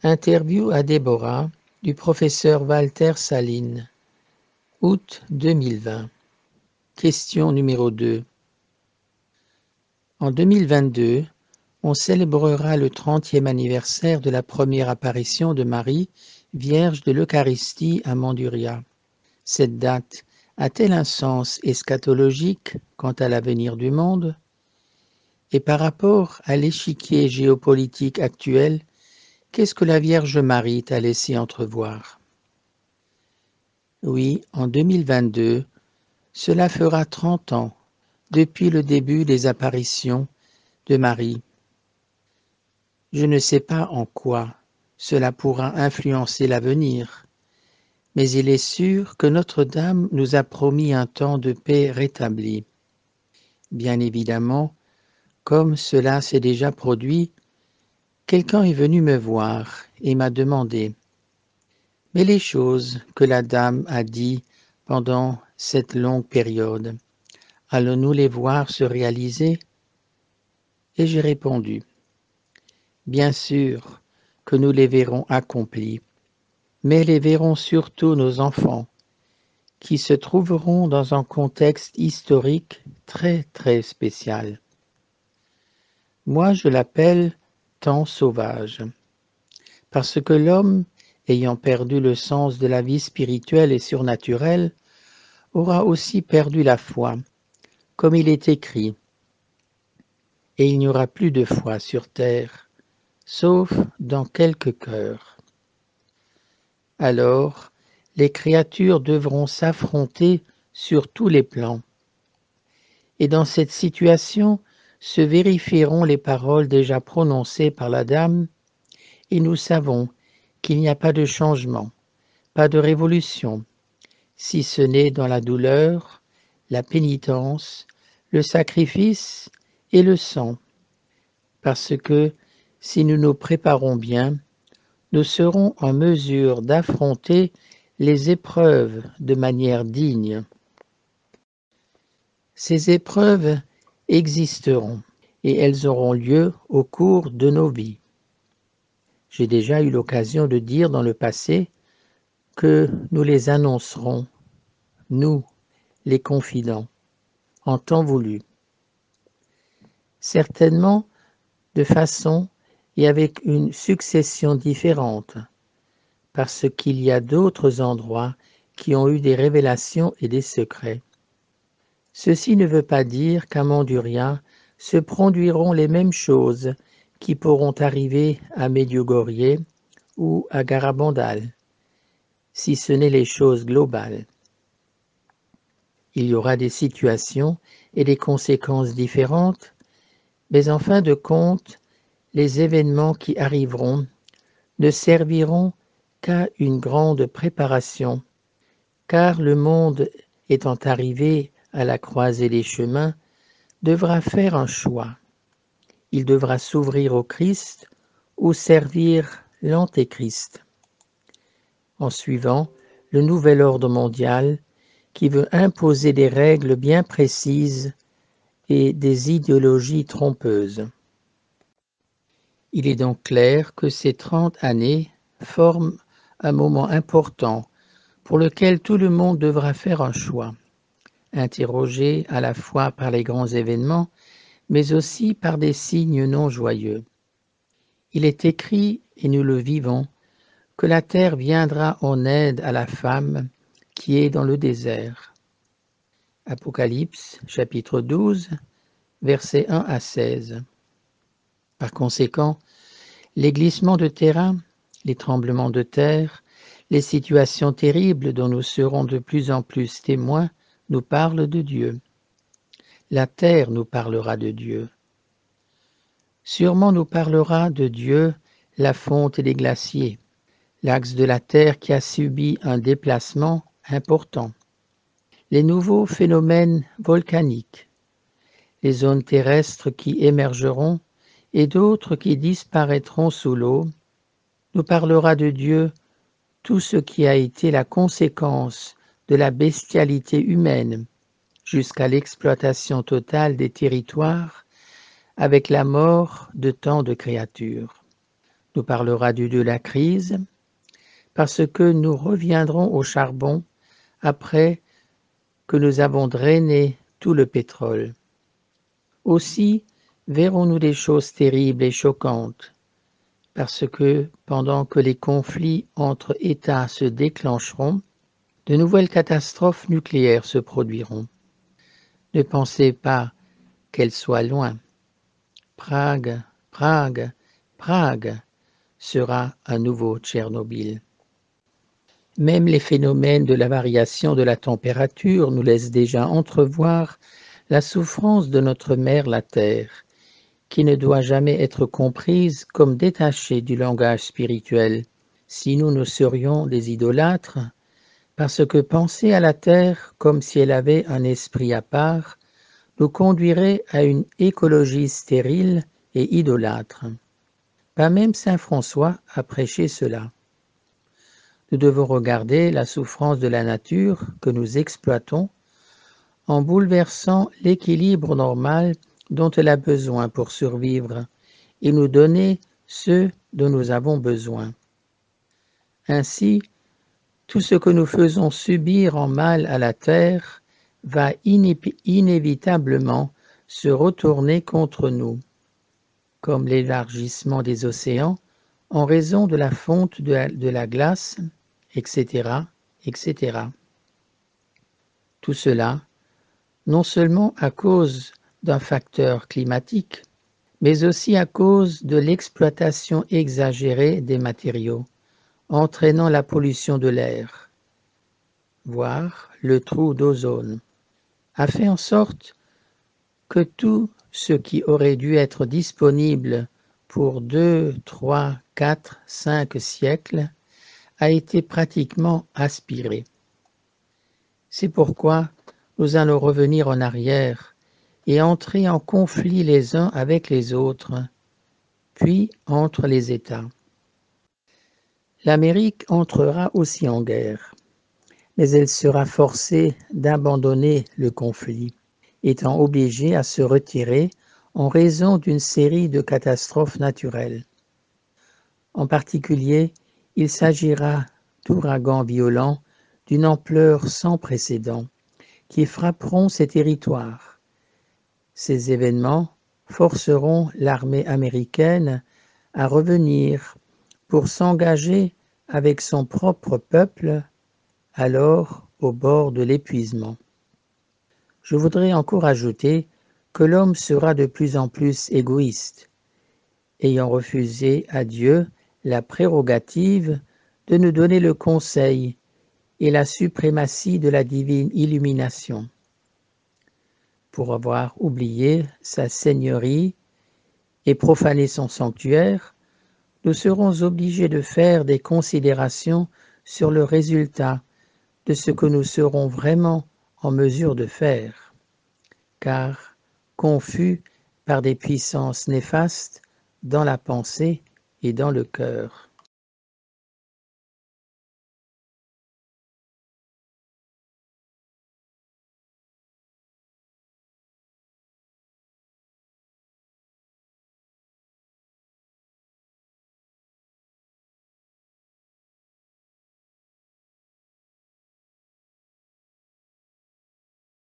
Interview à Déborah du professeur Walter Salin, août 2020. Question numéro 2. En 2022, on célébrera le 30e anniversaire de la première apparition de Marie, Vierge de l'Eucharistie à Manduria. Cette date a-t-elle un sens eschatologique quant à l'avenir du monde? Et par rapport à l'échiquier géopolitique actuel, qu'est-ce que la Vierge Marie t'a laissé entrevoir? Oui, en 2022, cela fera 30 ans depuis le début des apparitions de Marie. Je ne sais pas en quoi cela pourra influencer l'avenir, mais il est sûr que Notre-Dame nous a promis un temps de paix rétabli. Bien évidemment, comme cela s'est déjà produit, quelqu'un est venu me voir et m'a demandé: « Mais les choses que la Dame a dites pendant cette longue période, allons-nous les voir se réaliser ?» Et j'ai répondu: « Bien sûr que nous les verrons accomplis, mais les verront surtout nos enfants, qui se trouveront dans un contexte historique très très spécial. Moi je l'appelle temps sauvage, parce que l'homme, ayant perdu le sens de la vie spirituelle et surnaturelle, aura aussi perdu la foi, comme il est écrit, et il n'y aura plus de foi sur terre, sauf dans quelques cœurs. Alors, les créatures devront s'affronter sur tous les plans. Et dans cette situation se vérifieront les paroles déjà prononcées par la Dame, et nous savons qu'il n'y a pas de changement, pas de révolution, si ce n'est dans la douleur, la pénitence, le sacrifice et le sang. Parce que, si nous nous préparons bien, nous serons en mesure d'affronter les épreuves de manière digne. Ces épreuves existeront et elles auront lieu au cours de nos vies. J'ai déjà eu l'occasion de dire dans le passé que nous les annoncerons, nous, les confidents, en temps voulu. Certainement de façon et avec une succession différente, parce qu'il y a d'autres endroits qui ont eu des révélations et des secrets. Ceci ne veut pas dire qu'à Manduria se produiront les mêmes choses qui pourront arriver à Medjugorje ou à Garabandal, si ce n'est les choses globales. Il y aura des situations et des conséquences différentes, mais en fin de compte, les événements qui arriveront ne serviront qu'à une grande préparation, car le monde étant arrivé à la croisée des chemins, devra faire un choix. Il devra s'ouvrir au Christ ou servir l'Antéchrist, en suivant le nouvel ordre mondial qui veut imposer des règles bien précises et des idéologies trompeuses. Il est donc clair que ces 30 années forment un moment important pour lequel tout le monde devra faire un choix, interrogé à la fois par les grands événements, mais aussi par des signes non joyeux. Il est écrit, et nous le vivons, que la terre viendra en aide à la femme qui est dans le désert. Apocalypse, chapitre 12, versets 1 à 16. Par conséquent, les glissements de terrain, les tremblements de terre, les situations terribles dont nous serons de plus en plus témoins nous parlent de Dieu. La terre nous parlera de Dieu. Sûrement nous parlera de Dieu la fonte des glaciers, l'axe de la Terre qui a subi un déplacement important, les nouveaux phénomènes volcaniques, les zones terrestres qui émergeront et d'autres qui disparaîtront sous l'eau, nous parlera de Dieu tout ce qui a été la conséquence de la bestialité humaine jusqu'à l'exploitation totale des territoires avec la mort de tant de créatures. nous parlera de la crise, parce que nous reviendrons au charbon après que nous avons drainé tout le pétrole. Aussi verrons-nous des choses terribles et choquantes, parce que pendant que les conflits entre États se déclencheront, de nouvelles catastrophes nucléaires se produiront. Ne pensez pas qu'elles soient loin. Prague, Prague, Prague sera un nouveau Tchernobyl. Même les phénomènes de la variation de la température nous laissent déjà entrevoir la souffrance de notre mère la Terre, qui ne doit jamais être comprise comme détachée du langage spirituel. Sinon nous serions des idolâtres, parce que penser à la Terre comme si elle avait un esprit à part nous conduirait à une écologie stérile et idolâtre. Pas même saint François a prêché cela. Nous devons regarder la souffrance de la nature que nous exploitons en bouleversant l'équilibre normal dont elle a besoin pour survivre et nous donner ce dont nous avons besoin. Ainsi, tout ce que nous faisons subir en mal à la terre va inévitablement se retourner contre nous, comme l'élargissement des océans en raison de la fonte de la glace, etc., etc. Tout cela, non seulement à cause d'un facteur climatique, mais aussi à cause de l'exploitation exagérée des matériaux, entraînant la pollution de l'air, voire le trou d'ozone, a fait en sorte que tout ce qui aurait dû être disponible pour 2, 3, 4, 5 siècles a été pratiquement aspiré. C'est pourquoi nous allons revenir en arrière et entrer en conflit les uns avec les autres, puis entre les États. L'Amérique entrera aussi en guerre, mais elle sera forcée d'abandonner le conflit, étant obligée à se retirer en raison d'une série de catastrophes naturelles. En particulier, il s'agira d'ouragans violents d'une ampleur sans précédent qui frapperont ces territoires. Ces événements forceront l'armée américaine à revenir pour s'engager avec son propre peuple, alors au bord de l'épuisement. Je voudrais encore ajouter que l'homme sera de plus en plus égoïste, ayant refusé à Dieu la prérogative de nous donner le conseil et la suprématie de la divine illumination. Pour avoir oublié sa seigneurie et profané son sanctuaire, nous serons obligés de faire des considérations sur le résultat de ce que nous serons vraiment en mesure de faire, car confus par des puissances néfastes dans la pensée et dans le cœur.